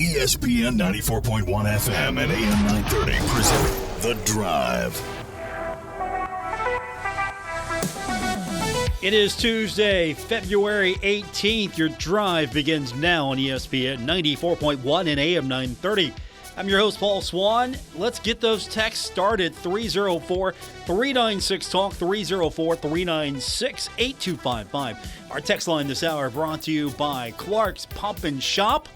ESPN 94.1 FM and AM 930 present The Drive. It is Tuesday, February 18th. Your drive begins now on ESPN 94.1 and AM 930. I'm your host, Paul Swann. Let's get those texts started. 304-396-TALK, 304-396-8255. Our text line this hour brought to you by Clark's Pump and Shop.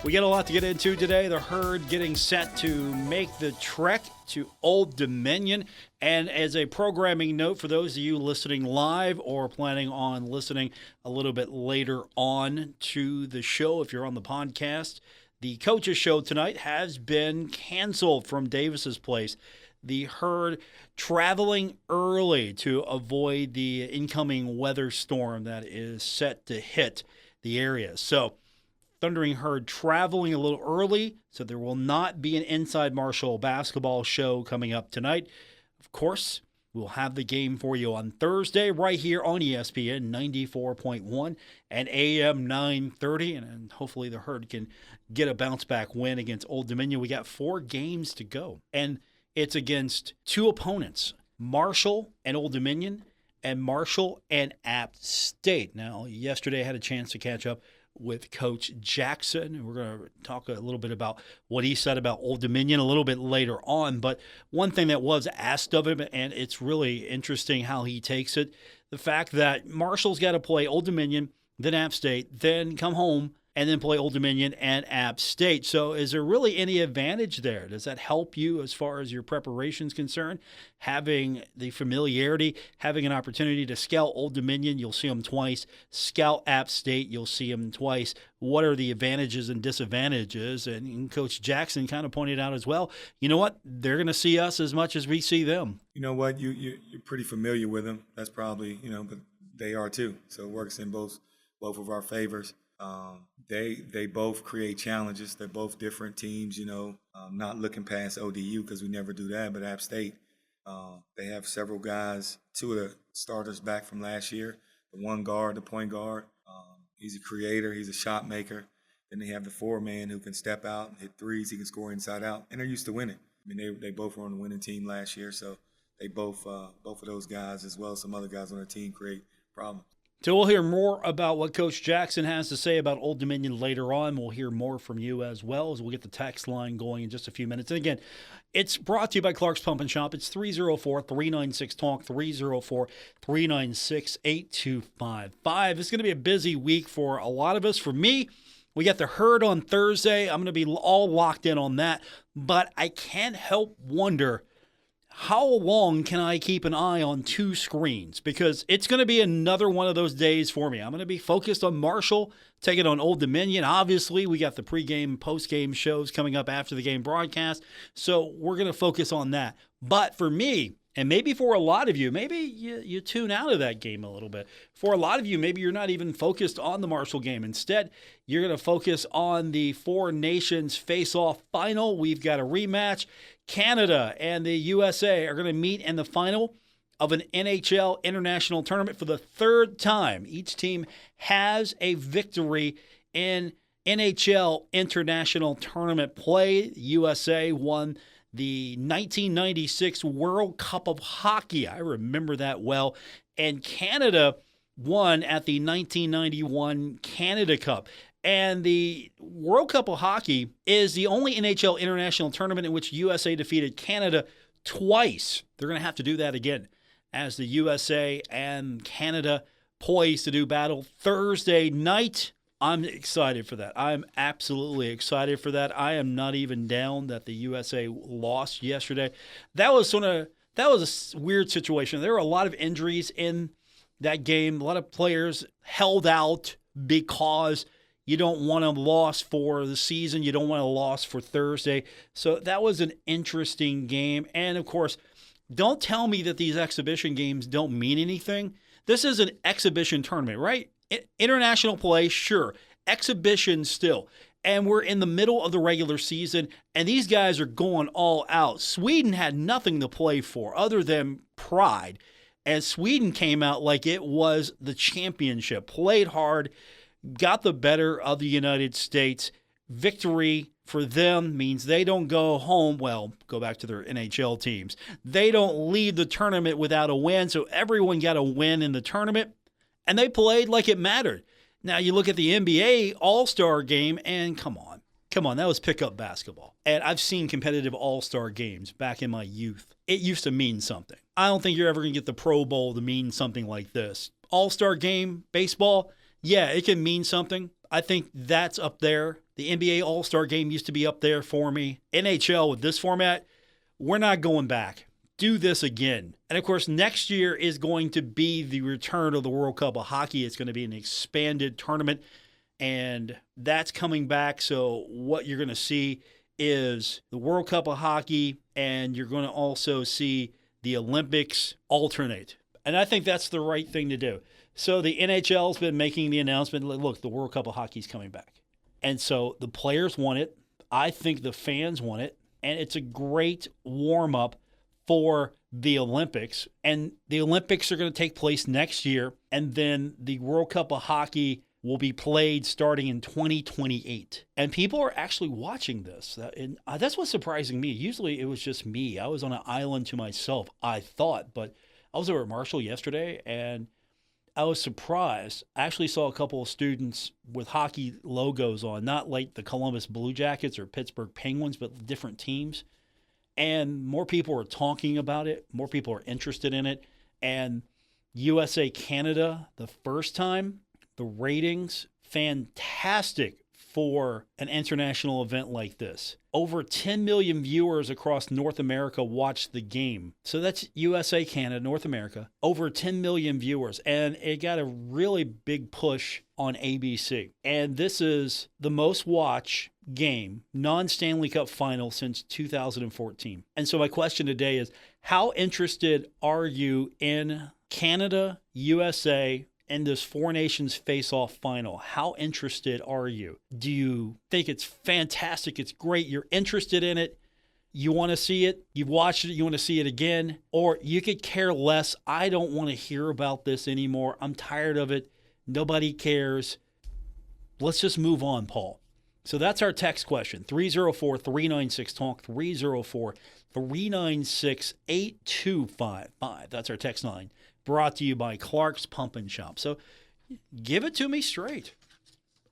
We got a lot to get into today. The Herd getting set to make the trek to Old Dominion. And as a programming note for those of you listening live or planning on listening a little bit later on to the show, if you're on the podcast, the coaches show tonight has been canceled from Davis's place. The Herd traveling early to avoid the incoming weather storm that is set to hit the area. So Thundering Herd traveling a little early, so there will not be an Inside Marshall basketball show coming up tonight. Of course, we'll have the game for you on Thursday right here on ESPN 94.1 and AM 930, and hopefully the Herd can get a bounce-back win against Old Dominion. We got 4 games to go, and it's against 2 opponents, Marshall and Old Dominion, and Marshall and App State. Now, yesterday I had a chance to catch up with Coach Jackson. We're going to talk a little bit about what he said about Old Dominion a little bit later on. But one thing that was asked of him, and it's really interesting how he takes it, the fact that Marshall's got to play Old Dominion, then App State, then come home, and then play Old Dominion and App State. So is there really any advantage there? Does that help you as far as your preparation's concerned? Having the familiarity, having an opportunity to scout Old Dominion, you'll see them twice. Scout App State, you'll see them twice. What are the advantages and disadvantages? And Coach Jackson kind of pointed out as well, you know what? They're going to see us as much as we see them. You know what? You're pretty familiar with them. That's probably, but they are too. So it works in both of our favors. They both create challenges. They're both different teams, not looking past ODU because we never do that. But App State, they have several guys, 2 of the starters back from last year. The one guard, the point guard, he's a creator. He's a shot maker. Then they have the 4-man who can step out, hit threes. He can score inside out, and they're used to winning. I mean, they both were on the winning team last year, so they both of those guys, as well as some other guys on their team, create problems. So we'll hear more about what Coach Jackson has to say about Old Dominion later on. We'll hear more from you as well as we'll get the text line going in just a few minutes. And again, it's brought to you by Clark's Pump and Shop. It's 304-396-TALK, 304-396-8255. It's going to be a busy week for a lot of us. For me, we got the Herd on Thursday. I'm going to be all locked in on that. But I can't help wonder, how long can I keep an eye on 2 screens? Because it's going to be another one of those days for me. I'm going to be focused on Marshall, taking on Old Dominion. Obviously, we got the pregame, postgame shows coming up after the game broadcast, so we're going to focus on that. But for me, and maybe for a lot of you, maybe you tune out of that game a little bit. For a lot of you, maybe you're not even focused on the Marshall game. Instead, you're going to focus on the 4 nations face-off final. We've got a rematch. Canada and the USA are going to meet in the final of an NHL international tournament for the 3rd time. Each team has a victory in NHL international tournament play. The USA won the 1996 World Cup of Hockey. I remember that well. And Canada won at the 1991 Canada Cup. And the World Cup of Hockey is the only NHL international tournament in which USA defeated Canada twice. They're going to have to do that again as the USA and Canada poised to do battle Thursday night. I'm excited for that. I'm absolutely excited for that. I am not even down that the USA lost yesterday. That was a weird situation. There were a lot of injuries in that game. A lot of players held out because you don't want a loss for the season. You don't want a loss for Thursday. So that was an interesting game. And, of course, don't tell me that these exhibition games don't mean anything. This is an exhibition tournament, right? International play, sure. Exhibition still. And we're in the middle of the regular season, and these guys are going all out. Sweden had nothing to play for other than pride. And Sweden came out like it was the championship, played hard, got the better of the United States. Victory for them means they don't go home. Well, go back to their NHL teams. They don't leave the tournament without a win, so everyone got a win in the tournament, and they played like it mattered. Now, you look at the NBA All-Star game, and come on, that was pickup basketball. And I've seen competitive All-Star games back in my youth. It used to mean something. I don't think you're ever going to get the Pro Bowl to mean something like this. All-Star game, baseball, yeah, it can mean something. I think that's up there. The NBA All-Star game used to be up there for me. NHL with this format, we're not going back. Do this again. And of course, next year is going to be the return of the World Cup of Hockey. It's going to be an expanded tournament, and that's coming back. So what you're going to see is the World Cup of Hockey, and you're going to also see the Olympics alternate. And I think that's the right thing to do. So the NHL's been making the announcement, look, the World Cup of Hockey is coming back. And so the players want it. I think the fans want it. And it's a great warm-up for the Olympics. And the Olympics are going to take place next year. And then the World Cup of Hockey will be played starting in 2028. And people are actually watching this. And that's what's surprising me. Usually it was just me. I was on an island to myself, I thought. But I was over at Marshall yesterday, and I was surprised. I actually saw a couple of students with hockey logos on, not like the Columbus Blue Jackets or Pittsburgh Penguins, but different teams. And more people are talking about it. More people are interested in it. And USA Canada, the first time, the ratings, fantastic for an international event like this. Over 10 million viewers across North America watched the game. So that's USA, Canada, North America. Over 10 million viewers. And it got a really big push on ABC. And this is the most watched game, non-Stanley Cup final since 2014. And so my question today is, how interested are you in Canada, USA, in this Four Nations face-off final? How interested are you? Do you think it's fantastic, it's great, you're interested in it, you want to see it, you've watched it, you want to see it again? Or you could care less, I don't want to hear about this anymore, I'm tired of it, nobody cares, let's just move on, Paul. So that's our text question, 304-396-TALK, 304-396-8255. That's our text line. Brought to you by Clark's Pump and Shop. So give it to me straight.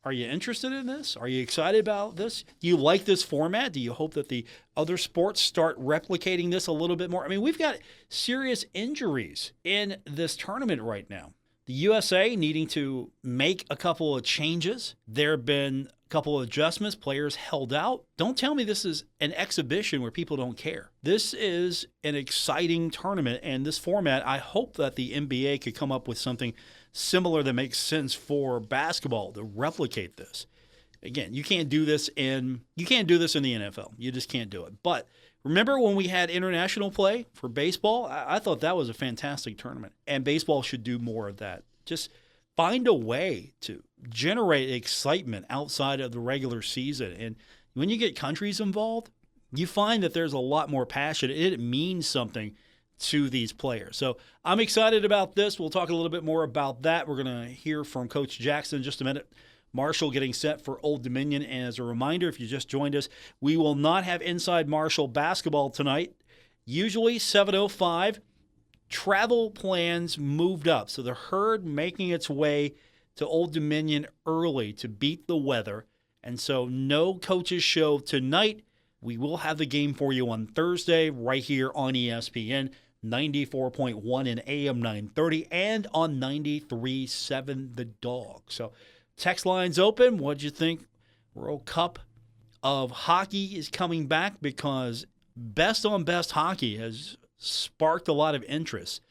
Are you interested in this? Are you excited about this? Do you like this format? Do you hope that the other sports start replicating this a little bit more? I mean, we've got serious injuries in this tournament right now. The USA needing to make a couple of changes. There have been a couple of adjustments. Players held out. Don't tell me this is an exhibition where people don't care. This is an exciting tournament, and this format, I hope that the NBA could come up with something similar that makes sense for basketball to replicate this. Again, you can't do this in the NFL. You just can't do it. But remember when we had international play for baseball? I thought that was a fantastic tournament, and baseball should do more of that. Just find a way to generate excitement outside of the regular season. And when you get countries involved, you find that there's a lot more passion. It means something to these players. So I'm excited about this. We'll talk a little bit more about that. We're going to hear from Coach Jackson in just a minute. Marshall getting set for Old Dominion. And as a reminder, if you just joined us, we will not have Inside Marshall basketball tonight. Usually 7:05. Travel plans moved up. So the Herd making its way to Old Dominion early to beat the weather. And so no coaches show tonight. We will have the game for you on Thursday right here on ESPN 94.1 and AM 930 and on 93.7 The Dog. So text lines open. What'd you think? World Cup of Hockey is coming back because best on best hockey has sparked a lot of interest.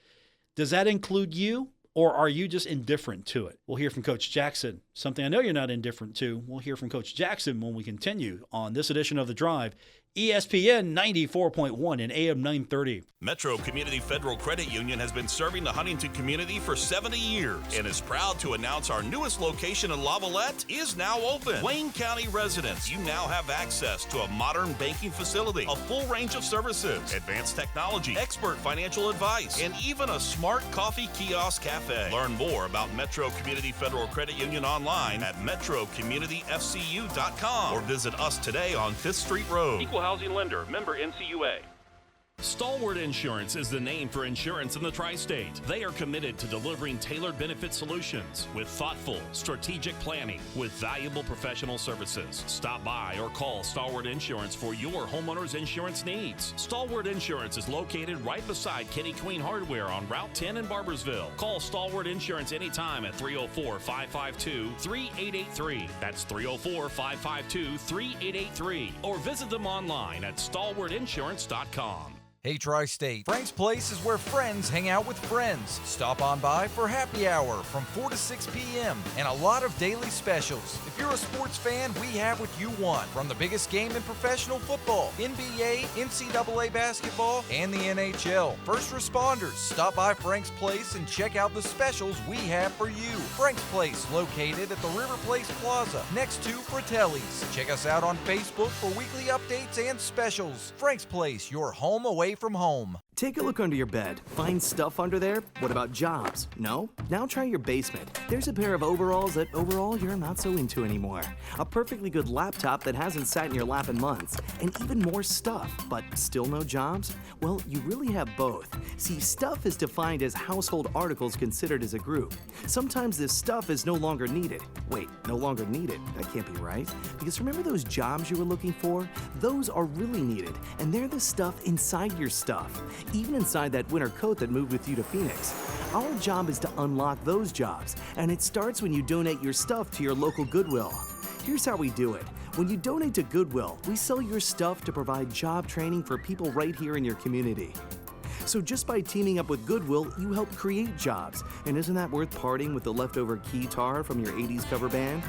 Does that include you, or are you just indifferent to it? We'll hear from Coach Jackson, something I know you're not indifferent to. We'll hear from Coach Jackson when we continue on this edition of The Drive, ESPN 94.1 and AM 930. Metro Community Federal Credit Union has been serving the Huntington community for 70 years and is proud to announce our newest location in Lavalette is now open. Wayne County residents, you now have access to a modern banking facility, a full range of services, advanced technology, expert financial advice, and even a smart coffee kiosk cafe. Learn more about Metro Community Federal Credit Union online at metrocommunityfcu.com or visit us today on 5th Street Road. Equal housing lender, member NCUA. Stalwart Insurance is the name for insurance in the tri-state. They are committed to delivering tailored benefit solutions with thoughtful, strategic planning with valuable professional services. Stop by or call Stalwart Insurance for your homeowner's insurance needs. Stalwart Insurance is located right beside Kenny Queen Hardware on Route 10 in Barbersville. Call Stalwart Insurance anytime at 304-552-3883. That's 304-552-3883. Or visit them online at stalwartinsurance.com. Hey Tri-State, Frank's Place is where friends hang out with friends. Stop on by for happy hour from 4 to 6 p.m. and a lot of daily specials. If you're a sports fan, we have what you want. From the biggest game in professional football, NBA, NCAA basketball, and the NHL. First responders, stop by Frank's Place and check out the specials we have for you. Frank's Place, located at the River Place Plaza, next to Fratelli's. Check us out on Facebook for weekly updates and specials. Frank's Place, your home away from home. Take a look under your bed. Find stuff under there? What about jobs? No? Now try your basement. There's a pair of overalls that overall you're not so into anymore. A perfectly good laptop that hasn't sat in your lap in months. And even more stuff, but still no jobs? Well, you really have both. See, stuff is defined as household articles considered as a group. Sometimes this stuff is no longer needed. Wait, no longer needed? That can't be right. Because remember those jobs you were looking for? Those are really needed, and they're the stuff inside your stuff. Even inside that winter coat that moved with you to Phoenix. Our job is to unlock those jobs, and it starts when you donate your stuff to your local Goodwill. Here's how we do it. When you donate to Goodwill, we sell your stuff to provide job training for people right here in your community. So just by teaming up with Goodwill, you help create jobs. And isn't that worth parting with the leftover keytar from your 80s cover band?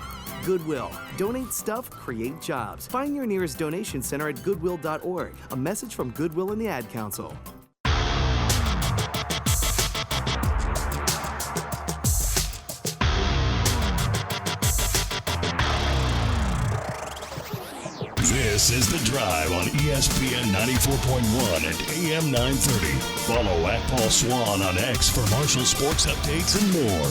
Goodwill. Donate stuff, create jobs. Find your nearest donation center at goodwill.org. A message from Goodwill and the Ad Council. This is The Drive on ESPN 94.1 and AM 930. Follow at Paul Swann on X for Marshall sports updates and more.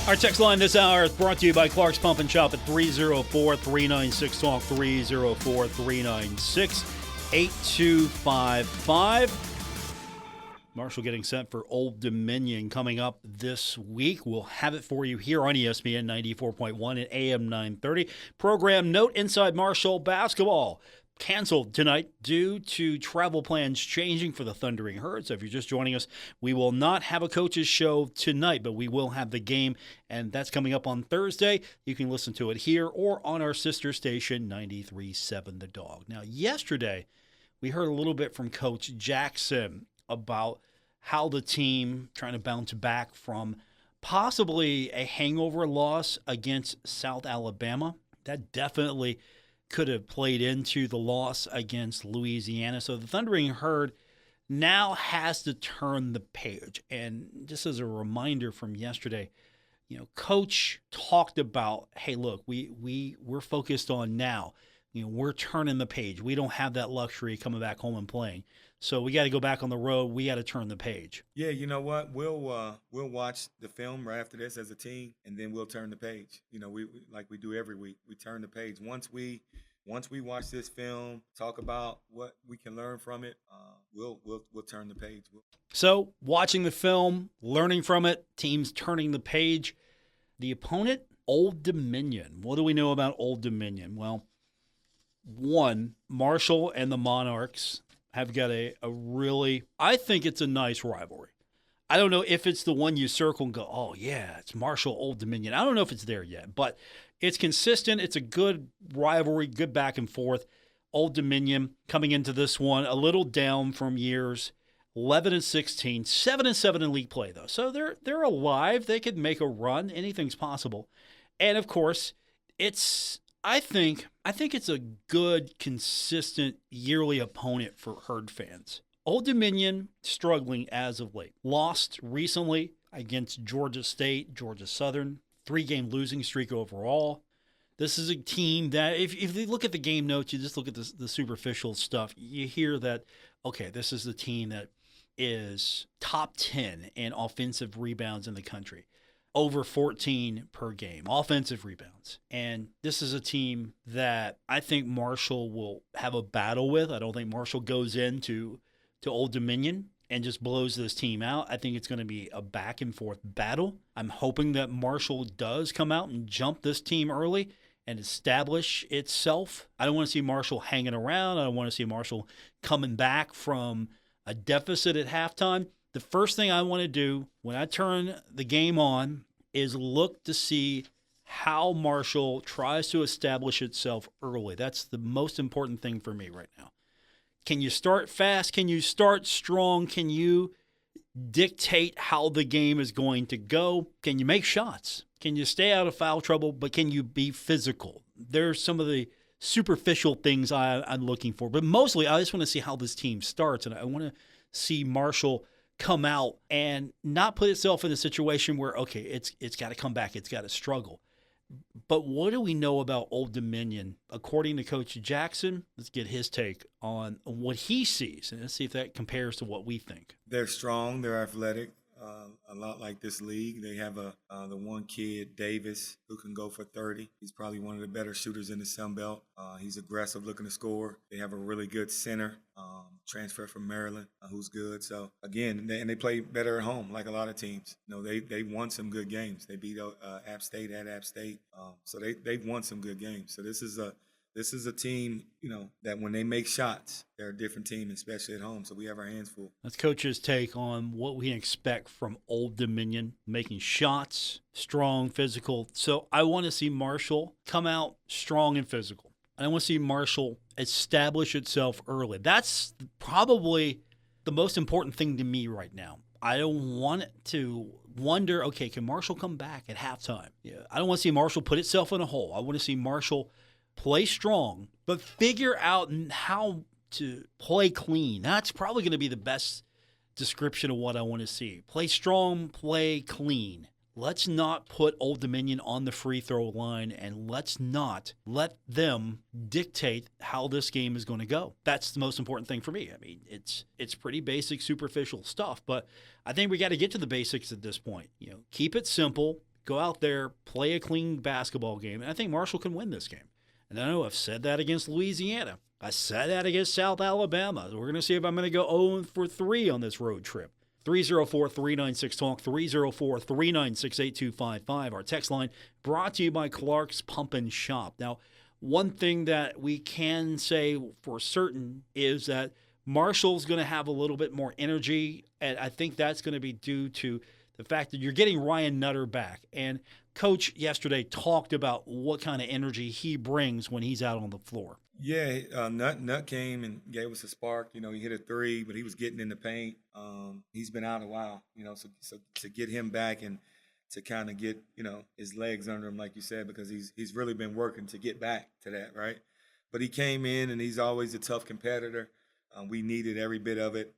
Our text line this hour is brought to you by Clark's Pump and Shop at 304-396-TALK, 304-396-8255. Marshall getting set for Old Dominion coming up this week. We'll have it for you here on ESPN 94.1 and AM 930. Program note: Inside Marshall basketball canceled tonight due to travel plans changing for the Thundering Herd. So if you're just joining us, we will not have a coach's show tonight, but we will have the game, and that's coming up on Thursday. You can listen to it here or on our sister station, 93.7 The Dog. Now, yesterday, we heard a little bit from Coach Jackson about how the team trying to bounce back from possibly a hangover loss against South Alabama. That definitely could have played into the loss against Louisiana. So the Thundering Herd now has to turn the page. And just as a reminder from yesterday, Coach talked about, hey, look, we're focused on now. We're turning the page. We don't have that luxury coming back home and playing. So we got to go back on the road. We got to turn the page. Yeah, you know what? We'll watch the film right after this as a team, and then we'll turn the page. We like we do every week. We turn the page. Once we watch this film, talk about what we can learn from it, we'll turn the page. So watching the film, learning from it, teams turning the page. The opponent, Old Dominion. What do we know about Old Dominion? Well, one, Marshall and the Monarchs have got a really, I think it's a nice rivalry. I don't know if it's the one you circle and go, oh, yeah, it's Marshall, Old Dominion. I don't know if it's there yet, but it's consistent. It's a good rivalry, good back and forth. Old Dominion coming into this one a little down from years 11-16, 7-7 in league play, though. So they're alive. They could make a run. Anything's possible. And, of course, I think it's a good, consistent yearly opponent for Herd fans. Old Dominion struggling as of late. Lost recently against Georgia State, Georgia Southern, 3-game losing streak overall. This is a team that, if you look at the game notes, you just look at the superficial stuff, you hear that, okay, this is the team that is top 10 in offensive rebounds in the country. Over 14 per game, offensive rebounds. And this is a team that I think Marshall will have a battle with. I don't think Marshall goes into Old Dominion and just blows this team out. I think it's going to be a back and forth battle. I'm hoping that Marshall does come out and jump this team early and establish itself. I don't want to see Marshall hanging around. I don't want to see Marshall coming back from a deficit at halftime. The first thing I want to do when I turn the game on is look to see how Marshall tries to establish itself early. That's the most important thing for me right now. Can you start fast? Can you start strong? Can you dictate how the game is going to go? Can you make shots? Can you stay out of foul trouble, but can you be physical? There's some of the superficial things I'm looking for. But mostly, I just want to see how this team starts, and I want to see Marshall come out and not put itself in a situation where, okay, it's got to come back, it's got to struggle. But what do we know about Old Dominion? According to Coach Jackson, let's get his take on what he sees, and let's see if that compares to what we think. They're strong, they're athletic, a lot like this league. They have the one kid, Davis, who can go for 30. He's probably one of the better shooters in the Sun Belt. He's aggressive, looking to score. They have a really good center, transfer from Maryland, who's good. So, again, they play better at home, like a lot of teams. You know, they won some good games. They beat App State at App State. So they've won some good games. So this is a team, you know, that when they make shots, they're a different team, especially at home. So we have our hands full. That's Coach's take on what we can expect from Old Dominion, making shots, strong, physical. So I want to see Marshall come out strong and physical. And I want to see Marshall establish itself early. That's probably the most important thing to me right now. I don't want to wonder, okay, can Marshall come back at halftime? Yeah, I don't want to see Marshall put itself in a hole. I want to see Marshall play strong, but figure out how to play clean. That's probably going to be the best description of what I want to see. Play strong, play clean. Let's not put Old Dominion on the free throw line, and let's not let them dictate how this game is going to go. That's the most important thing for me. I mean, it's pretty basic, superficial stuff, but I think we got to get to the basics at this point. You know, keep it simple, go out there, play a clean basketball game, and I think Marshall can win this game. And I know I've said that against Louisiana. I said that against South Alabama. We're going to see if I'm going to go 0-for-3 on this road trip. 304-396-TALK, 304-396-8255. Our text line brought to you by Clark's Pump and Shop. Now, one thing that we can say for certain is that Marshall's going to have a little bit more energy, and I think that's going to be due to the fact that you're getting Ryan Nutter back. And Coach yesterday talked about what kind of energy he brings when he's out on the floor. Yeah, Nut came and gave us a spark. You know, he hit a three, but he was getting in the paint. He's been out a while, you know, so to get him back and to kind of get, you know, his legs under him, like you said, because he's really been working to get back to that, right? But he came in, and he's always a tough competitor. We needed every bit of it.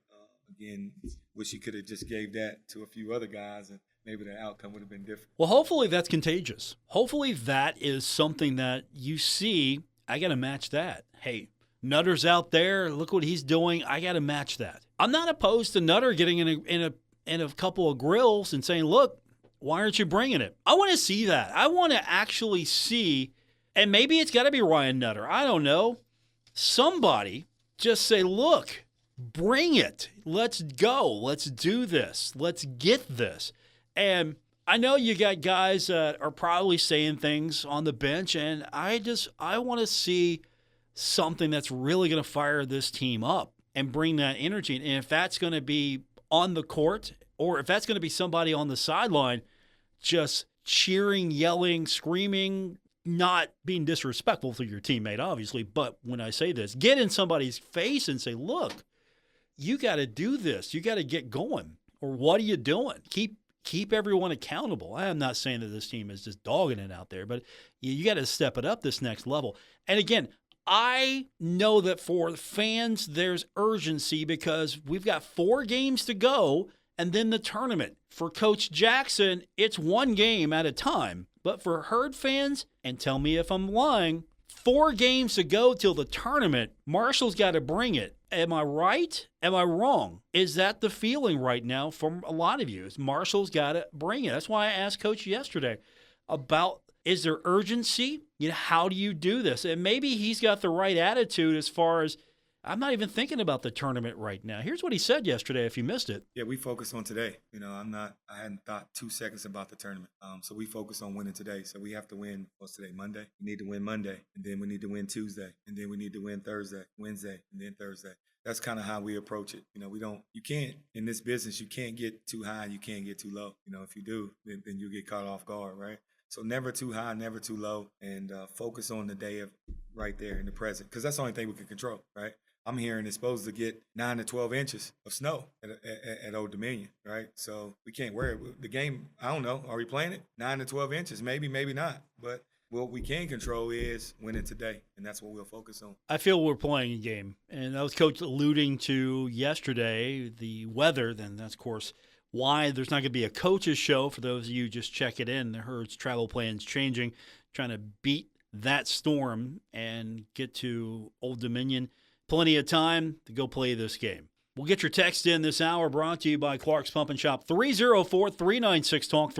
Again, wish he could have just gave that to a few other guys, and maybe the outcome would have been different. Well, hopefully that's contagious. Hopefully that is something that you see. I got to match that. Hey, Nutter's out there. Look what he's doing. I got to match that. I'm not opposed to Nutter getting in a couple of grills and saying, look, why aren't you bringing it? I want to see that. I want to actually see, and maybe it's got to be Ryan Nutter. I don't know. Somebody just say, look, bring it. Let's go. Let's do this. Let's get this. And I know you got guys that are probably saying things on the bench, and I want to see something that's really going to fire this team up and bring that energy. And if that's going to be on the court, or if that's going to be somebody on the sideline just cheering, yelling, screaming, not being disrespectful to your teammate, obviously, but when I say this, get in somebody's face and say, look, you got to do this. You got to get going. Or what are you doing? keep everyone accountable. I am not saying that this team is just dogging it out there, but you got to step it up this next level. And again, I know that for fans, there's urgency because we've got 4 games to go and then the tournament. For Coach Jackson, it's 1 game at a time. But for Herd fans, and tell me if I'm lying, 4 games to go till the tournament. Marshall's got to bring it. Am I right? Am I wrong? Is that the feeling right now from a lot of you? Is Marshall's got to bring it? That's why I asked Coach yesterday about, is there urgency? How do you do this? And maybe he's got the right attitude as far as, I'm not even thinking about the tournament right now. Here's what he said yesterday if you missed it. Yeah, we focus on today. I hadn't thought 2 seconds about the tournament. So we focus on winning today. So we have to win, what's today, Monday? We need to win Monday, and then we need to win Tuesday, and then we need to win Thursday, Wednesday, and then Thursday. That's kind of how we approach it. You can't, in this business, you can't get too high, you can't get too low. If you do, then you get caught off guard, right? So never too high, never too low, and focus on the day of right there in the present, because that's the only thing we can control, right? I'm hearing it's supposed to get 9 to 12 inches of snow at Old Dominion, right? So we can't worry. The game, I don't know. Are we playing it? 9 to 12 inches, maybe, maybe not. But what we can control is winning today, and that's what we'll focus on. I feel we're playing a game, and that was Coach alluding to yesterday, the weather. Then that's, of course, why there's not going to be a coach's show. For those of you just check it in, the Herd's travel plans changing, trying to beat that storm and get to Old Dominion. Plenty of time to go play this game. We'll get your text in this hour, brought to you by Clark's Pump and Shop. 304-396-TALK,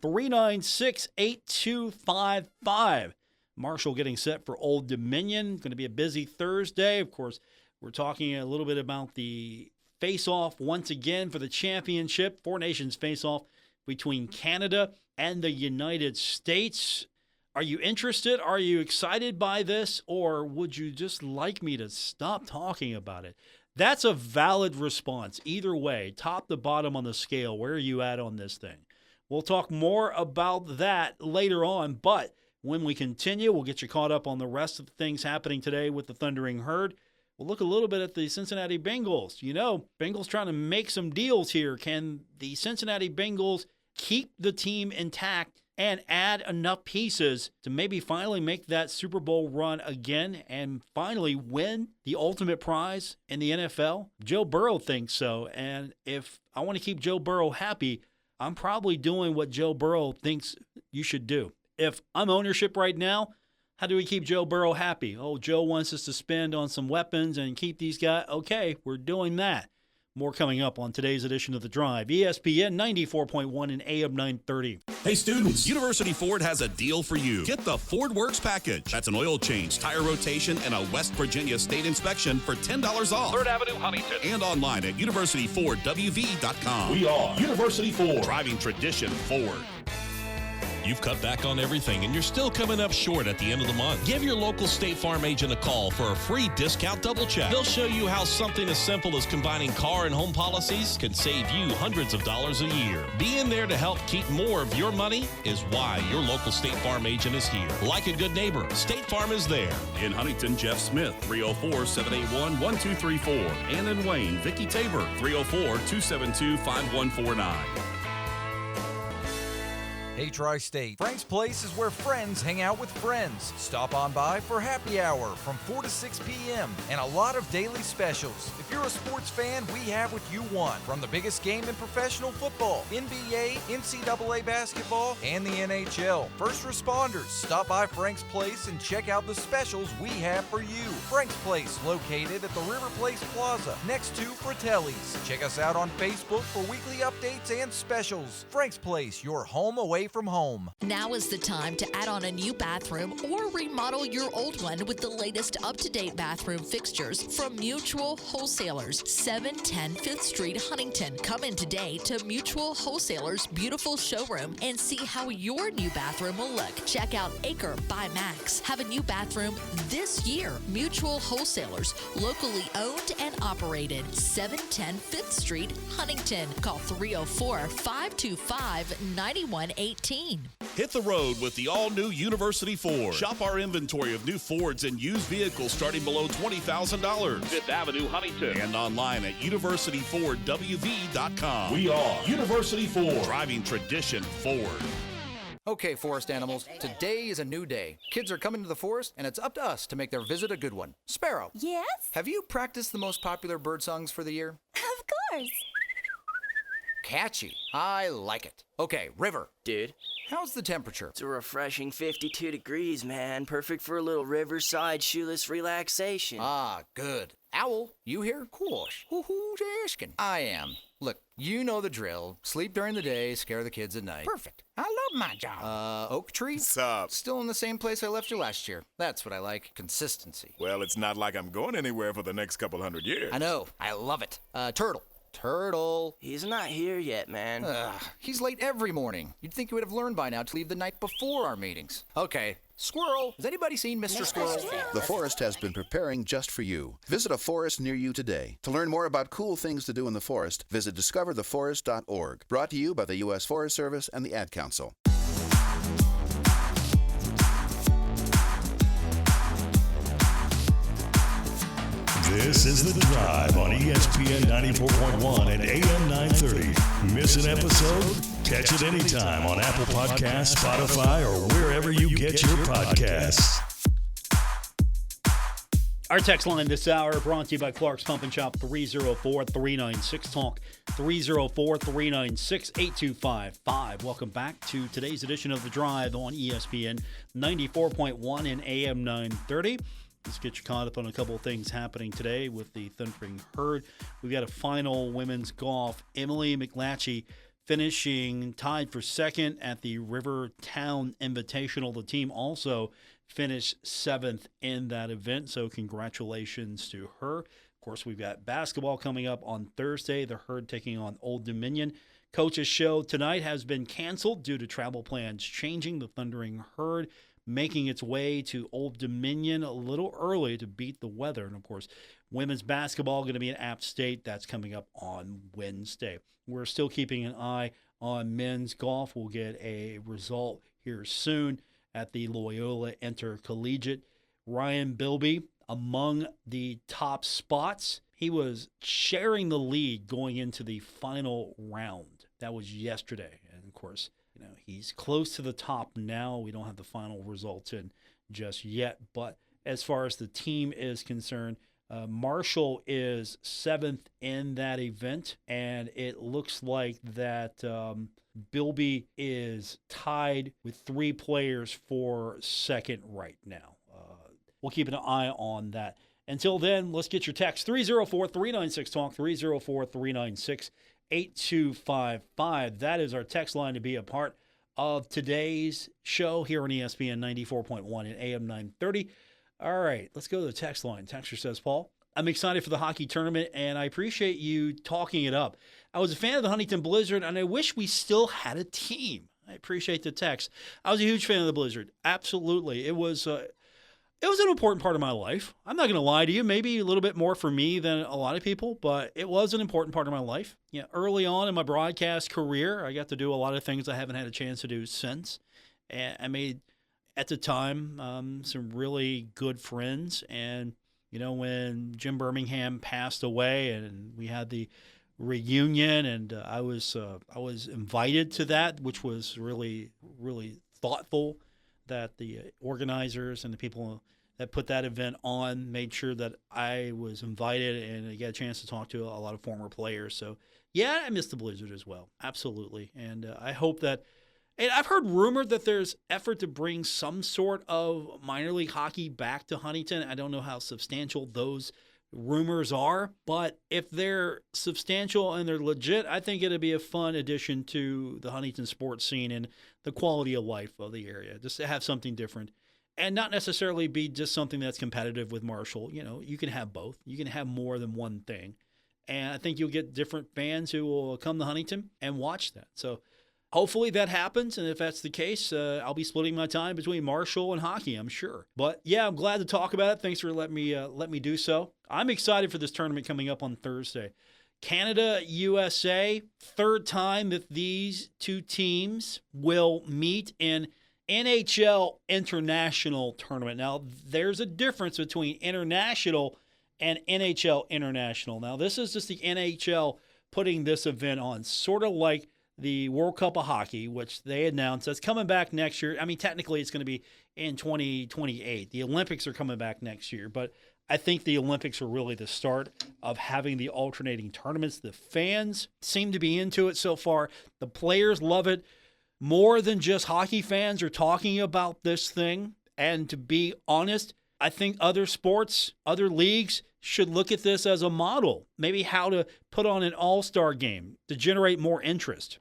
304-396-8255. Marshall getting set for Old Dominion. Going to be a busy Thursday. Of course, we're talking a little bit about the face-off once again for the championship. 4 nations face-off between Canada and the United States. Are you interested? Are you excited by this? Or would you just like me to stop talking about it? That's a valid response. Either way, top to bottom on the scale, where are you at on this thing? We'll talk more about that later on, but when we continue, we'll get you caught up on the rest of the things happening today with the Thundering Herd. We'll look a little bit at the Cincinnati Bengals. Bengals trying to make some deals here. Can the Cincinnati Bengals keep the team intact and add enough pieces to maybe finally make that Super Bowl run again and finally win the ultimate prize in the NFL? Joe Burrow thinks so, and if I want to keep Joe Burrow happy, I'm probably doing what Joe Burrow thinks you should do. If I'm ownership right now, how do we keep Joe Burrow happy? Oh, Joe wants us to spend on some weapons and keep these guys. Okay, we're doing that. More coming up on today's edition of The Drive. ESPN 94.1 and AM 930. Hey students, University Ford has a deal for you. Get the Ford Works package. That's an oil change, tire rotation, and a West Virginia state inspection for $10 off. 3rd Avenue, Huntington. And online at universityfordwv.com. We are University Ford. Driving tradition forward. You've cut back on everything and you're still coming up short at the end of the month. Give your local State Farm agent a call for a free discount double check. They'll show you how something as simple as combining car and home policies can save you hundreds of dollars a year. Being there to help keep more of your money is why your local State Farm agent is here. Like a good neighbor, State Farm is there. In Huntington, Jeff Smith, 304-781-1234. And in Wayne, Vicki Tabor, 304-272-5149. Hey, Tri-State, Frank's Place is where friends hang out with friends. Stop on by for happy hour from 4 to 6 p.m. and a lot of daily specials. If you're a sports fan, we have what you want. From the biggest game in professional football, NBA, NCAA basketball, and the NHL. First responders, stop by Frank's Place and check out the specials we have for you. Frank's Place, located at the River Place Plaza, next to Fratelli's. Check us out on Facebook for weekly updates and specials. Frank's Place, your home away from home. Now is the time to add on a new bathroom or remodel your old one with the latest up-to-date bathroom fixtures from Mutual Wholesalers, 710 5th Street, Huntington. Come in today to Mutual Wholesalers' beautiful showroom and see how your new bathroom will look. Check out Acre by Max. Have a new bathroom this year. Mutual Wholesalers, locally owned and operated, 710 5th Street, Huntington. Call 304-525-9118. 18. Hit the road with the all-new University Ford. Shop our inventory of new Fords and used vehicles starting below $20,000. Fifth Avenue, Huntington. And online at universityfordwv.com. We are University Ford. Driving tradition forward. Okay, forest animals, today is a new day. Kids are coming to the forest, and it's up to us to make their visit a good one. Sparrow. Yes? Have you practiced the most popular bird songs for the year? Of course. Catchy. I like it. Okay, River. Dude, How's the temperature? it's a refreshing 52 degrees, man. Perfect for a little riverside shoeless relaxation. Ah, good. Owl, you here? Course. Who's asking? I am. Look, you know the drill. Sleep during the day, scare the kids at night. Perfect. I love my job. Oak Tree? What's up? Still in the same place I left you last year. That's what I like. Consistency. Well, it's not like I'm going anywhere for the next couple hundred years. I know. I love it. Turtle. Turtle. He's not here yet, man. He's late every morning. You'd think he would have learned by now to leave the night before our meetings. Okay. Squirrel. Has anybody seen Mr. Squirrel? The forest has been preparing just for you. Visit a forest near you today. To learn more about cool things to do in the forest, visit discovertheforest.org. Brought to you by the U.S. Forest Service and the Ad Council. This is The Drive on ESPN 94.1 and AM 930. Miss an episode? Catch it anytime on Apple Podcasts, Spotify, or wherever you get your podcasts. Our text line this hour brought to you by Clark's Pump and Shop, 304-396-TALK, 304-396-8255. Welcome back to today's edition of The Drive on ESPN 94.1 and AM 930. Let's get you caught up on a couple of things happening today with the Thundering Herd. We've got a final women's golf. Emily McLatchie finishing tied for second at the Rivertown Invitational. The team also finished seventh in that event, so congratulations to her. Of course, we've got basketball coming up on Thursday. The Herd taking on Old Dominion. Coach's show tonight has been canceled due to travel plans changing. The Thundering Herd making its way to Old Dominion a little early to beat the weather. And, of course, women's basketball going to be in App State. That's coming up on Wednesday. We're still keeping an eye on men's golf. We'll get a result here soon at the Loyola Intercollegiate. Ryan Bilby among the top spots. He was sharing the lead going into the final round. That was yesterday. And, of course, he's close to the top now. We don't have the final results in just yet. But as far as the team is concerned, Marshall is seventh in that event, and it looks like that Bilby is tied with three players for second right now. We'll keep an eye on that. Until then, let's get your text, 304-396-TALK, 304-396-8255. That is our text line to be a part of today's show here on ESPN 94.1 and AM 930. All right, let's go to the text line. Texter says, Paul, I'm excited for the hockey tournament, and I appreciate you talking it up. I was a fan of the Huntington Blizzard, and I wish we still had a team. I appreciate the text. I was a huge fan of the Blizzard. Absolutely. It was an important part of my life. I'm not going to lie to you. Maybe a little bit more for me than a lot of people, but it was an important part of my life. Early on in my broadcast career, I got to do a lot of things I haven't had a chance to do since. And I made, at the time, some really good friends. And, when Jim Birmingham passed away and we had the reunion, and I was invited to that, which was really, really thoughtful that the organizers and the people that put that event on made sure that I was invited and I got a chance to talk to a lot of former players. So, yeah, I miss the Blizzard as well. Absolutely. And I hope that – and I've heard rumored that there's effort to bring some sort of minor league hockey back to Huntington. I don't know how substantial those rumors are, but if they're substantial and they're legit, I think it'd be a fun addition to the Huntington sports scene and the quality of life of the area, just to have something different and not necessarily be just something that's competitive with Marshall. You can have both. You can have more than one thing. And I think you'll get different fans who will come to Huntington and watch that. So hopefully that happens, and if that's the case, I'll be splitting my time between Marshall and hockey, I'm sure. But, yeah, I'm glad to talk about it. Thanks for letting me do so. I'm excited for this tournament coming up on Thursday. Canada, USA, third time that these two teams will meet in NHL International Tournament. Now, there's a difference between international and NHL International. Now, this is just the NHL putting this event on, sort of like the World Cup of Hockey, which they announced that's coming back next year. I mean, technically it's going to be in 2028. The Olympics are coming back next year, but I think the Olympics are really the start of having the alternating tournaments. The fans seem to be into it so far. The players love it. More than just hockey fans are talking about this thing. And to be honest, I think other sports, other leagues should look at this as a model, maybe how to put on an all-star game to generate more interest.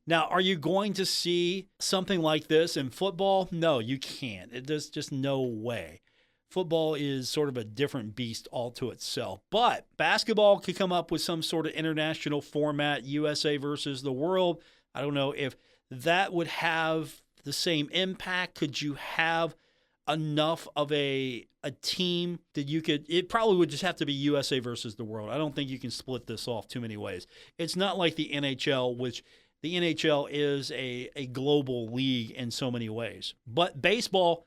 Now, are you going to see something like this in football? No, you can't. There's just no way. Football is sort of a different beast all to itself. But basketball could come up with some sort of international format, USA versus the world. I don't know if that would have the same impact. Could you have enough of a team that you could, it probably would just have to be USA versus the world. I don't think you can split this off too many ways. It's not like the NHL, which the NHL is a global league in so many ways. But baseball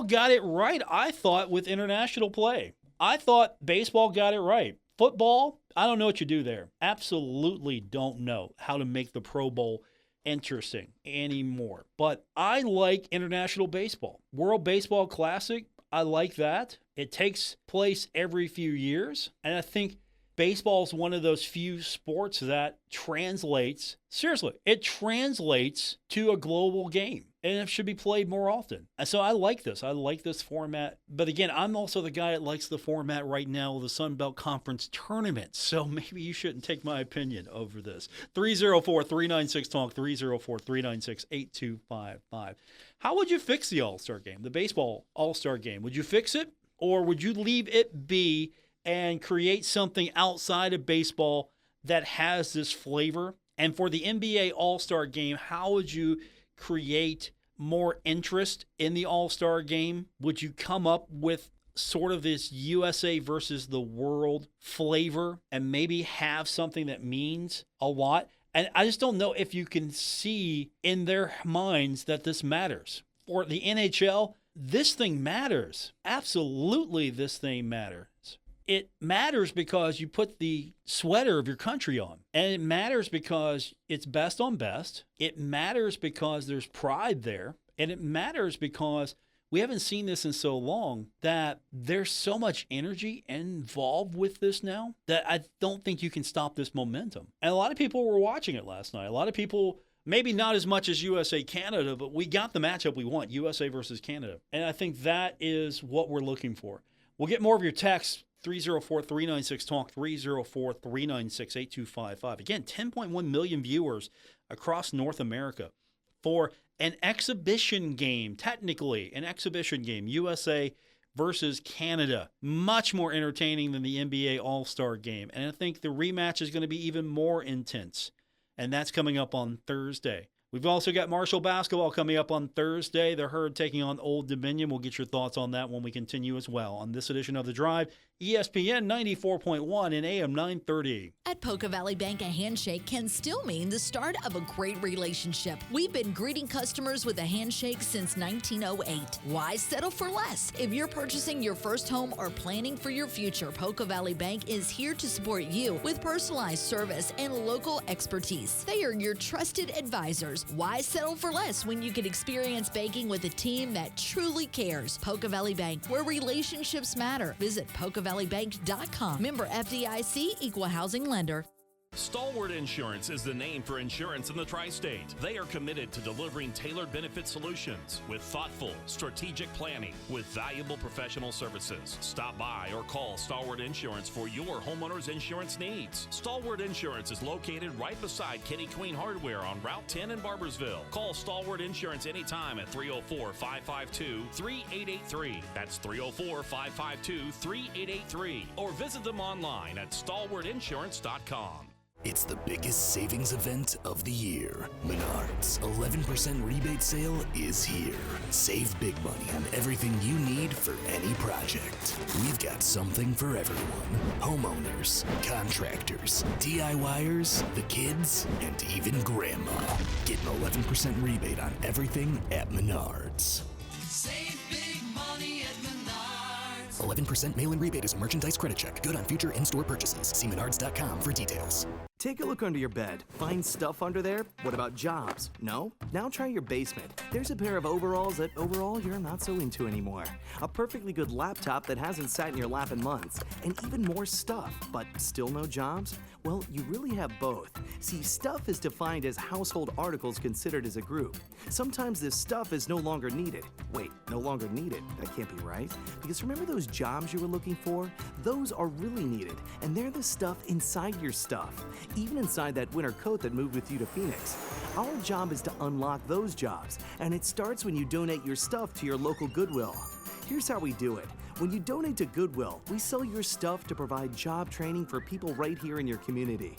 got it right, I thought, with international play. I thought baseball got it right. Football, I don't know what you do there. Absolutely don't know how to make the Pro Bowl interesting anymore. But I like international baseball. World Baseball Classic, I like that. It takes place every few years. And I think baseball is one of those few sports that translates, seriously, it translates to a global game. And it should be played more often. And so I like this. I like this format. But again, I'm also the guy that likes the format right now of the Sun Belt Conference tournament. So maybe you shouldn't take my opinion over this. 304-396-TALK, 304-396-8255. How would you fix the All-Star game, the baseball All-Star game? Would you fix it? Or would you leave it be and create something outside of baseball that has this flavor? And for the NBA All-Star game, how would you create more interest in the All-Star game? Would you come up with sort of this USA versus the world flavor and maybe have something that means a lot? And I just don't know if you can see in their minds that this matters. For the NHL, this thing matters. Absolutely, this thing matters. It matters because you put the sweater of your country on. And it matters because it's best on best. It matters because there's pride there. And it matters because we haven't seen this in so long that there's so much energy involved with this now that I don't think you can stop this momentum. And a lot of people were watching it last night. A lot of people, maybe not as much as USA-Canada, but we got the matchup we want, USA versus Canada. And I think that is what we're looking for. We'll get more of your texts. 304-396-TALK, 304-396-8255. Again, 10.1 million viewers across North America for an exhibition game, technically an exhibition game, USA versus Canada. Much more entertaining than the NBA All-Star game. And I think the rematch is going to be even more intense. And that's coming up on Thursday. We've also got Marshall basketball coming up on Thursday. The Herd taking on Old Dominion. We'll get your thoughts on that when we continue as well on this edition of The Drive, ESPN 94.1 and AM 930. At Poca Valley Bank, a handshake can still mean the start of a great relationship. We've been greeting customers with a handshake since 1908. Why settle for less? If you're purchasing your first home or planning for your future, Poca Valley Bank is here to support you with personalized service and local expertise. They are your trusted advisors. Why settle for less when you can experience banking with a team that truly cares? Poca Valley Bank, where relationships matter. Visit PocaValleyBank.com. Member FDIC, Equal Housing Lender. Stalwart Insurance is the name for insurance in the tri-state. They are committed to delivering tailored benefit solutions with thoughtful, strategic planning with valuable professional services. Stop by or call Stalwart Insurance for your homeowner's insurance needs. Stalwart Insurance is located right beside Kenny Queen Hardware on Route 10 in Barbersville. Call Stalwart Insurance anytime at 304-552-3883. That's 304-552-3883. Or visit them online at stalwartinsurance.com. It's the biggest savings event of the year. Menards' 11% rebate sale is here. Save big money on everything you need for any project. We've got something for everyone. Homeowners, contractors, DIYers, the kids, and even grandma. Get an 11% rebate on everything at Menards. Save big money at Menards. 11% mail-in rebate is a merchandise credit check. Good on future in-store purchases. See menards.com for details. Take a look under your bed. Find stuff under there? What about jobs? No? Now try your basement. There's a pair of overalls that overall you're not so into anymore. A perfectly good laptop that hasn't sat in your lap in months. And even more stuff, but still no jobs? Well, you really have both. See, stuff is defined as household articles considered as a group. Sometimes this stuff is no longer needed. Wait, no longer needed? That can't be right. Because remember those jobs you were looking for? Those are really needed, and they're the stuff inside your stuff. Even inside that winter coat that moved with you to Phoenix. Our job is to unlock those jobs, and it starts when you donate your stuff to your local Goodwill. Here's how we do it. When you donate to Goodwill, we sell your stuff to provide job training for people right here in your community.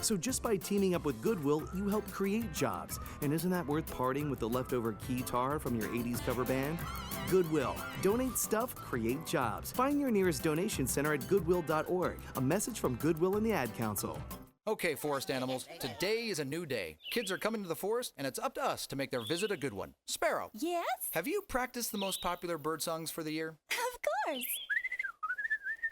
So just by teaming up with Goodwill, you help create jobs. And isn't that worth parting with the leftover keytar from your 80s cover band? Goodwill. Donate stuff, create jobs. Find your nearest donation center at goodwill.org. A message from Goodwill and the Ad Council. Okay, forest animals, today is a new day. Kids are coming to the forest, and it's up to us to make their visit a good one. Sparrow. Yes? Have you practiced the most popular bird songs for the year? Of course.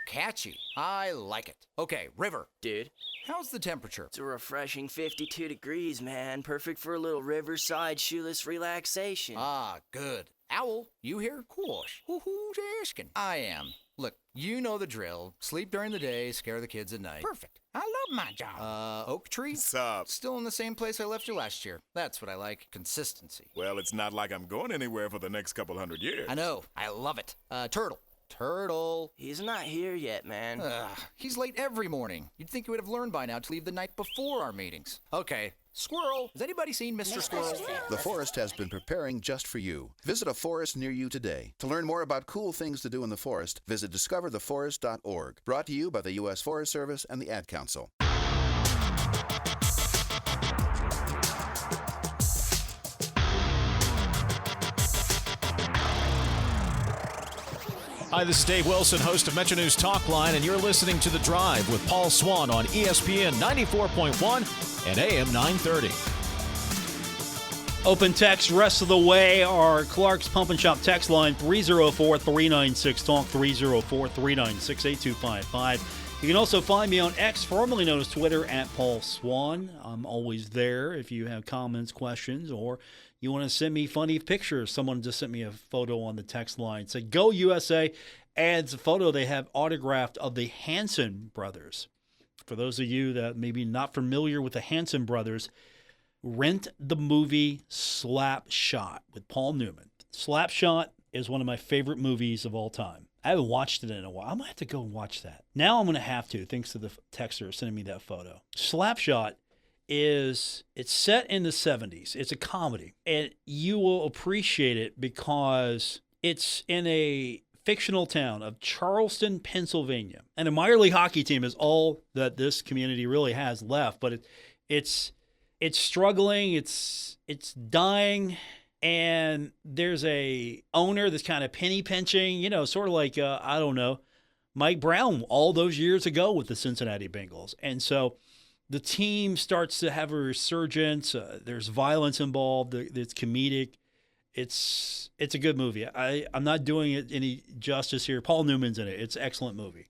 Catchy. I like it. Okay, River. Dude. How's the temperature? It's a refreshing 52 degrees, man. Perfect for a little riverside shoeless relaxation. Ah, good. Owl, you here? Course. Who's asking? I am. Look, you know the drill. Sleep during the day, scare the kids at night. Perfect. I love my job. Oak Tree? Sup? Still in the same place I left you last year. That's what I like. Consistency. Well, it's not like I'm going anywhere for the next couple 100 years. I know. I love it. Turtle. Turtle. He's not here yet, man. He's late every morning. You'd think he would have learned by now to leave the night before our meetings. Okay. Squirrel. Has anybody seen Mr. Squirrel? The Forest has been preparing just for you. Visit a forest near you today. To learn more about cool things to do in the forest, visit discovertheforest.org. Brought to you by the U.S. Forest Service and the Ad Council. Hi, this is Dave Wilson, host of Metro News Talkline, and you're listening to The Drive with Paul Swann on ESPN 94.1 and AM 930. Open text rest of the way. Our Clark's Pump and Shop text line, 304-396-TALK, 304-396-8255. You can also find me on X, formerly known as Twitter, at Paul Swann. I'm always there if you have comments, questions, or you want to send me funny pictures. Someone just sent me a photo on the text line. Said, Go USA adds a photo they have autographed of the Hanson brothers. For those of you that may be not familiar with the Hanson brothers, rent the movie Slap Shot with Paul Newman. Slap Shot is one of my favorite movies of all time. I haven't watched it in a while. I'm going to have to go and watch that. Now I'm going to have to, thanks to the texter sending me that photo. Slap Shot it's set in the 70s. It's a comedy. And you will appreciate it because it's in a fictional town of Charleston, Pennsylvania. And a minor league hockey team is all that this community really has left. But it's struggling. It's dying. And there's a owner that's kind of penny pinching, sort of like, Mike Brown all those years ago with the Cincinnati Bengals. And so the team starts to have a resurgence. There's violence involved. It's comedic. It's a good movie. I'm not doing it any justice here. Paul Newman's in it. It's an excellent movie.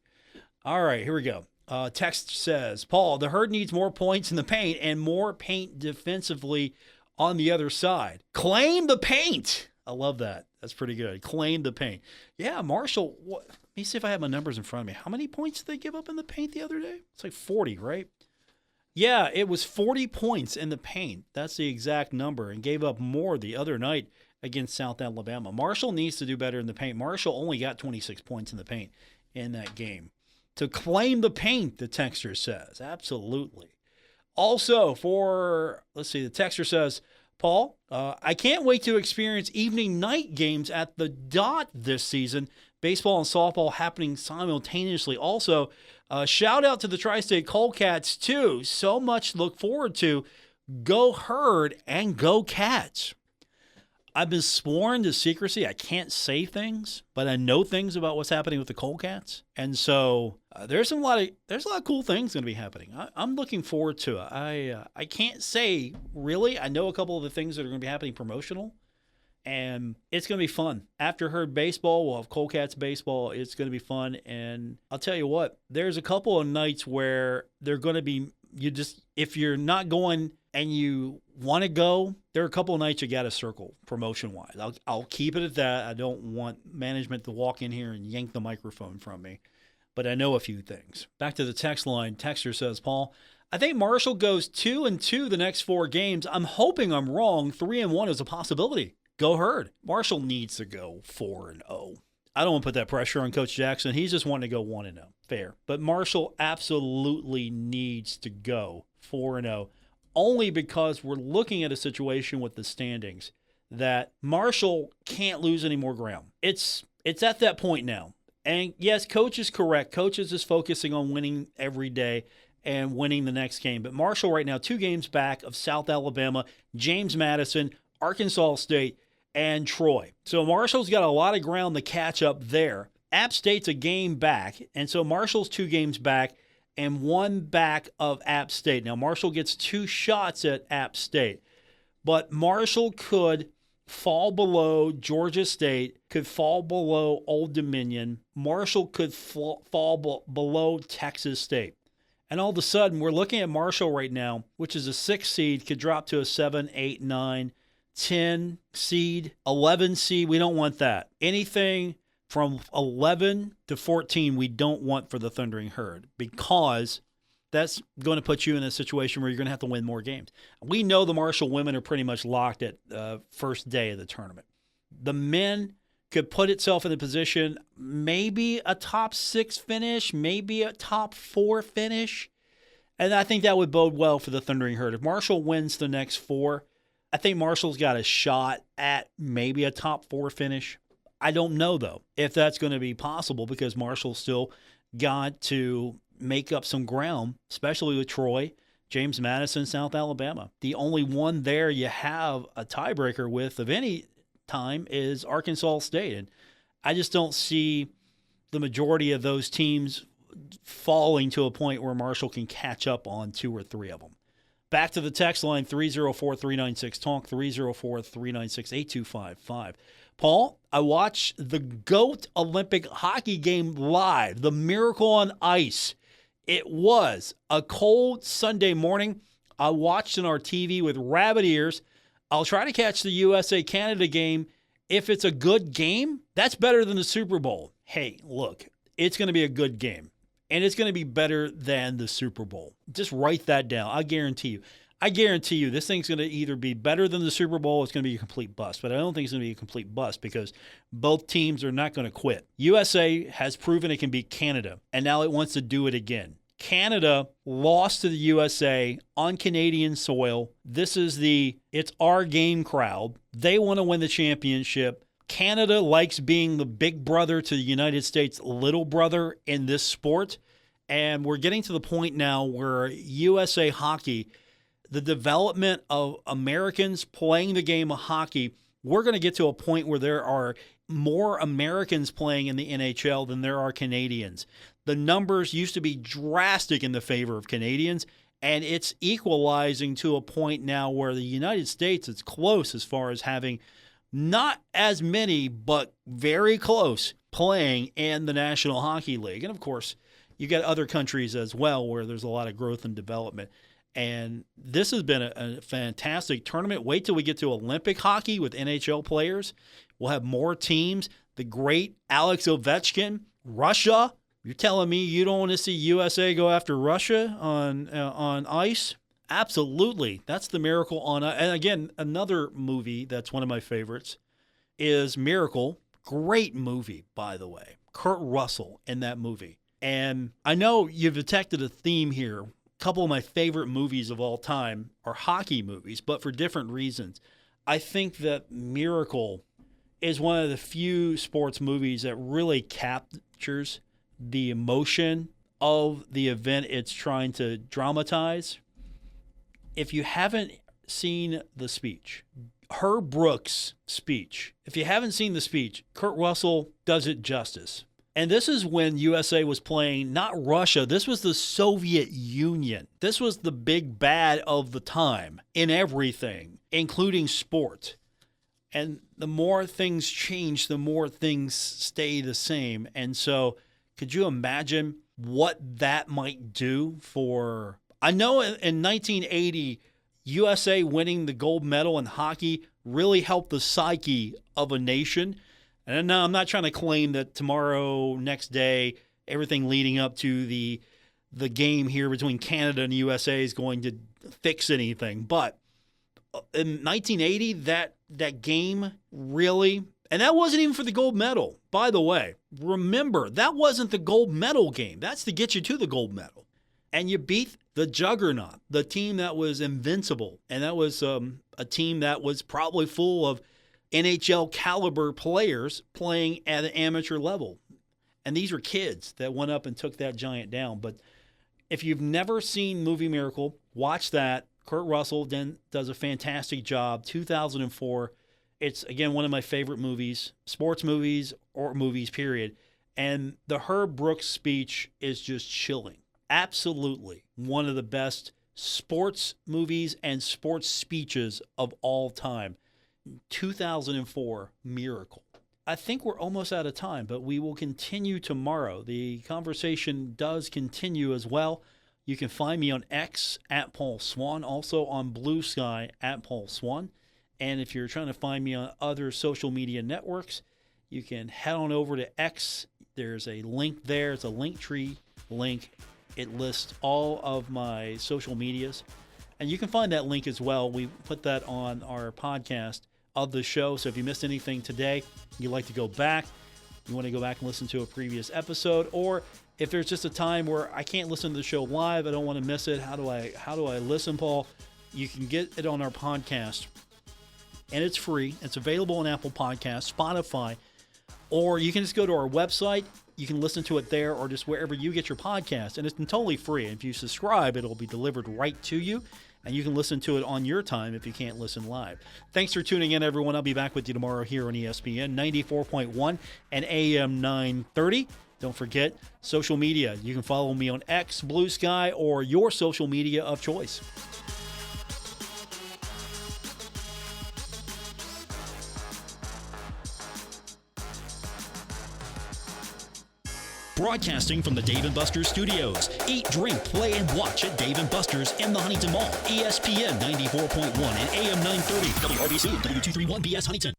All right, here we go. Text says, Paul, the Herd needs more points in the paint and more paint defensively on the other side. Claim the paint. I love that. That's pretty good. Claim the paint. Yeah, Marshall, let me see if I have my numbers in front of me. How many points did they give up in the paint the other day? It's like 40, right? Yeah, it was 40 points in the paint. That's the exact number, and gave up more the other night against South Alabama. Marshall needs to do better in the paint. Marshall only got 26 points in the paint in that game. To claim the paint, the texter says. Absolutely. Also, the texter says, Paul, I can't wait to experience evening night games at the Dot this season baseball and softball happening simultaneously. Also, shout out to the Tri-State Coldcats, too. So much to look forward to. Go Herd and go Cats. I've been sworn to secrecy. I can't say things, but I know things about what's happening with the Coldcats. And so there's a lot of cool things going to be happening. I'm looking forward to it. I can't say really. I know a couple of the things that are going to be happening promotional, and it's going to be fun. After Herd baseball, we'll have Coldcats baseball. It's going to be fun. And I'll tell you what, there's a couple of nights where they're going to be, if you're not going and you want to go, there are a couple of nights you got to circle promotion-wise. I'll keep it at that. I don't want management to walk in here and yank the microphone from me, but I know a few things. Back to the text line. Texter says, Paul, I think Marshall goes 2-2 the next 4 games. I'm hoping I'm wrong. 3-1 is a possibility. Go Herd. Marshall needs to go 4-0. I don't want to put that pressure on Coach Jackson. He's just wanting to go 1-0. Fair. But Marshall absolutely needs to go 4-0. Only because we're looking at a situation with the standings that Marshall can't lose any more ground. It's at that point now. And yes, Coach is correct. Coach is just focusing on winning every day and winning the next game. But Marshall right now, 2 games back of South Alabama, James Madison, Arkansas State, and Troy. So Marshall's got a lot of ground to catch up there. App State's a game back, and so Marshall's 2 games back and 1 back of App State. Now, Marshall gets 2 shots at App State, but Marshall could fall below Georgia State, could fall below Old Dominion. Marshall could fall below Texas State. And all of a sudden, we're looking at Marshall right now, which is a 6 seed, could drop to a 7, 8, 9, 10 seed, 11 seed. We don't want that. Anything from 11 to 14, we don't want for the Thundering Herd, because that's going to put you in a situation where you're going to have to win more games. We know the Marshall women are pretty much locked at the first day of the tournament. The men could put itself in a position, maybe a top 6 finish, maybe a top 4 finish, and I think that would bode well for the Thundering Herd. If Marshall wins the next 4, I think Marshall's got a shot at maybe a top 4 finish. I don't know, though, if that's going to be possible, because Marshall's still got to make up some ground, especially with Troy, James Madison, South Alabama. The only one there you have a tiebreaker with of any time is Arkansas State. And I just don't see the majority of those teams falling to a point where Marshall can catch up on 2 or 3 of them. Back to the text line, 304-396-TALK, 304-396-8255. Paul, I watched the GOAT Olympic hockey game live, the Miracle on Ice. It was a cold Sunday morning. I watched on our TV with rabbit ears. I'll try to catch the USA-Canada game. If it's a good game, that's better than the Super Bowl. Hey, look, it's going to be a good game, and it's going to be better than the Super Bowl. Just write that down. I guarantee you. I guarantee you this thing's going to either be better than the Super Bowl or it's going to be a complete bust. But I don't think it's going to be a complete bust, because both teams are not going to quit. USA has proven it can beat Canada, and now it wants to do it again. Canada lost to the USA on Canadian soil. This is it's our game crowd. They want to win the championship. Canada likes being the big brother to the United States little brother in this sport. And we're getting to the point now where USA hockey, the development of Americans playing the game of hockey, we're going to get to a point where there are more Americans playing in the NHL than there are Canadians. The numbers used to be drastic in the favor of Canadians, and it's equalizing to a point now where the United States is close as far as having not as many, but very close, playing in the National Hockey League. And, of course, you got other countries as well where there's a lot of growth and development. And this has been a fantastic tournament. Wait till we get to Olympic hockey with NHL players. We'll have more teams. The great Alex Ovechkin, Russia. You're telling me you don't want to see USA go after Russia on ice? Absolutely. That's the Miracle on Ice. And again, another movie that's one of my favorites is Miracle. Great movie, by the way. Kurt Russell in that movie. And I know you've detected a theme here. A couple of my favorite movies of all time are hockey movies, but for different reasons. I think that Miracle is one of the few sports movies that really captures the emotion of the event it's trying to dramatize. If you haven't seen the speech, Herb Brooks' speech, if you haven't seen the speech, Kurt Russell does it justice. And this is when USA was playing not Russia, this was the Soviet Union. This was the big bad of the time in everything, including sport. And the more things change, the more things stay the same. And so could you imagine what that might do for... I know in 1980, USA winning the gold medal in hockey really helped the psyche of a nation. And no, I'm not trying to claim that tomorrow, next day, everything leading up to the game here between Canada and the USA is going to fix anything. But in 1980, that game really, and that wasn't even for the gold medal. By the way, remember, that wasn't the gold medal game. That's to get you to the gold medal. And you beat the juggernaut, the team that was invincible. And that was a team that was probably full of NHL caliber players playing at an amateur level. And these were kids that went up and took that giant down. But if you've never seen Movie Miracle, watch that. Kurt Russell then does a fantastic job. 2004. It's, again, one of my favorite movies, sports movies or movies, period. And the Herb Brooks speech is just chilling. Absolutely one of the best sports movies and sports speeches of all time. 2004, Miracle. I think we're almost out of time, but we will continue tomorrow. The conversation does continue as well. You can find me on X at Paul Swann, also on Blue Sky at Paul Swann. And if you're trying to find me on other social media networks, you can head on over to X. There's a link there. It's a Linktree link. It lists all of my social medias. And you can find that link as well. We put that on our podcast of the show. So if you missed anything today, you'd like to go back, you want to go back and listen to a previous episode, or if there's just a time where I can't listen to the show live, I don't want to miss it, how do I listen, Paul? You can get it on our podcast, and it's free. It's available on Apple Podcasts, Spotify, or you can just go to our website. You can listen to it there or just wherever you get your podcast, and it's totally free. If you subscribe, it'll be delivered right to you, and you can listen to it on your time if you can't listen live. Thanks for tuning in, everyone. I'll be back with you tomorrow here on ESPN 94.1 and AM 930. Don't forget, social media. You can follow me on X, Blue Sky, or your social media of choice. Broadcasting from the Dave & Buster's studios. Eat, drink, play, and watch at Dave & Buster's in the Huntington Mall. ESPN 94.1 and AM 930. WRBC, W231BS Huntington.